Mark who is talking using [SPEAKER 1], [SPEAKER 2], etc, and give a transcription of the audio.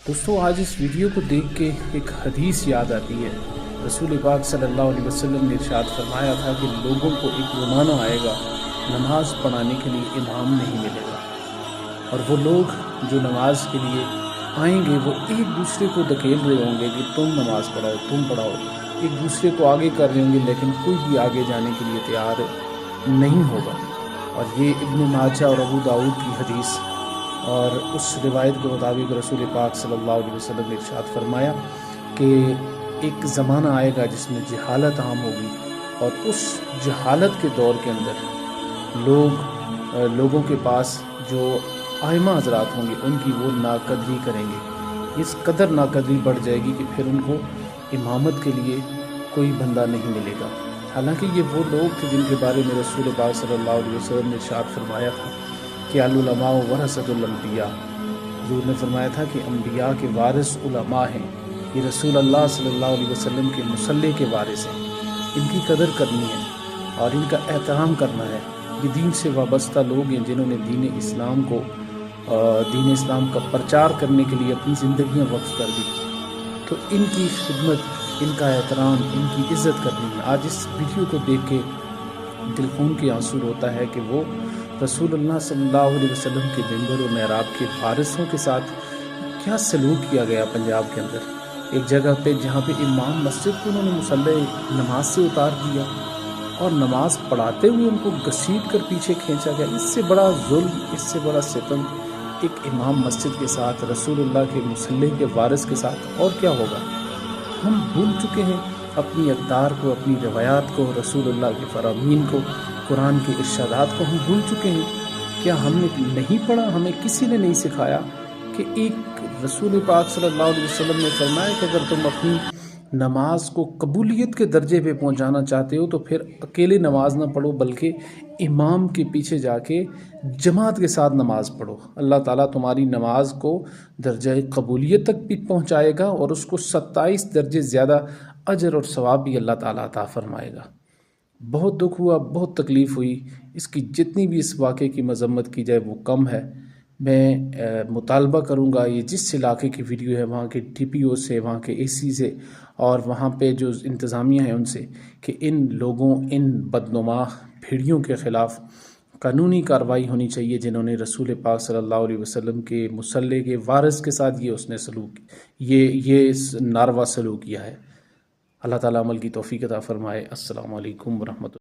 [SPEAKER 1] دوستوں آج اس ویڈیو کو دیکھ کے ایک حدیث یاد آتی ہے۔ رسول پاک صلی اللہ علیہ وسلم نے ارشاد فرمایا تھا کہ لوگوں کو ایک زمانہ آئے گا نماز پڑھانے کے لیے امام نہیں ملے گا، اور وہ لوگ جو نماز کے لیے آئیں گے وہ ایک دوسرے کو دھکیل رہے ہوں گے کہ تم نماز پڑھاؤ، تم پڑھاؤ، ایک دوسرے کو آگے کر رہے ہوں گے، لیکن کوئی بھی آگے جانے کے لیے تیار نہیں ہوگا۔ اور یہ ابن ماجہ اور ابو داؤد کی حدیث، اور اس روایت کے مطابق رسول پاک صلی اللہ علیہ وسلم نے ارشاد فرمایا کہ ایک زمانہ آئے گا جس میں جہالت عام ہوگی، اور اس جہالت کے دور کے اندر لوگوں کے پاس جو ائمہ حضرات ہوں گے ان کی وہ ناقدری کریں گے۔ اس قدر ناقدری بڑھ جائے گی کہ پھر ان کو امامت کے لیے کوئی بندہ نہیں ملے گا۔ حالانکہ یہ وہ لوگ تھے جن کے بارے میں رسول پاک صلی اللہ علیہ وسلم نے ارشاد فرمایا تھا کہ العلماء ورثۃ الانبیاء۔ حضور نے فرمایا تھا کہ انبیاء کے وارث علماء ہیں، یہ رسول اللہ صلی اللہ علیہ وسلم کے مصلی کے وارث ہیں، ان کی قدر کرنی ہے اور ان کا احترام کرنا ہے۔ یہ دین سے وابستہ لوگ ہیں جنہوں نے دین اسلام کا پرچار کرنے کے لیے اپنی زندگیاں وقف کر دی، تو ان کی خدمت، ان کا احترام، ان کی عزت کرنی ہے۔ آج اس ویڈیو کو دیکھ کے دل خون کے آنسو ہوتا ہے کہ وہ رسول اللہ صلی اللہ علیہ وسلم کے ممبر و محراب کے وارثوں کے ساتھ کیا سلوک کیا گیا پنجاب کے اندر۔ ایک جگہ پہ جہاں پہ امام مسجد کو انہوں نے مصلی نماز سے اتار دیا اور نماز پڑھاتے ہوئے ان کو گھسیٹ کر پیچھے کھینچا گیا۔ اس سے بڑا ظلم، اس سے بڑا ستم ایک امام مسجد کے ساتھ، رسول اللہ کے مصلی کے وارث کے ساتھ اور کیا ہوگا۔ ہم بھول چکے ہیں اپنی اقدار کو، اپنی روایات کو، رسول اللہ کے فرامین کو، قرآن کے ارشادات کو ہم بھول چکے ہیں۔ کیا ہم نے نہیں پڑھا؟ ہمیں کسی نے نہیں سکھایا کہ ایک رسول پاک صلی اللہ علیہ وسلم نے فرمایا کہ اگر تم اپنی نماز کو قبولیت کے درجے پہ پہنچانا چاہتے ہو تو پھر اکیلے نماز نہ پڑھو، بلکہ امام کے پیچھے جا کے جماعت کے ساتھ نماز پڑھو۔ اللہ تعالیٰ تمہاری نماز کو درجہ قبولیت تک بھی پہنچائے گا، اور اس کو 27 درجے زیادہ اجر اور ثواب بھی اللہ تعالیٰ عطا فرمائے گا۔ بہت دکھ ہوا، بہت تکلیف ہوئی، اس کی جتنی بھی اس واقعے کی مذمت کی جائے وہ کم ہے۔ میں مطالبہ کروں گا، یہ جس علاقے کی ویڈیو ہے وہاں کے ٹی پی او سے، وہاں کے اے سی سے اور وہاں پہ جو انتظامیہ ہیں ان سے، کہ ان لوگوں، ان بدنما بھیڑیوں کے خلاف قانونی کارروائی ہونی چاہیے جنہوں نے رسول پاک صلی اللہ علیہ وسلم کے مصلی کے وارث کے ساتھ یہ ناروا سلوک کیا ہے۔ اللہ تعالیٰ عمل کی توفیق عطا فرمائے۔ السلام علیکم ورحمۃ اللہ۔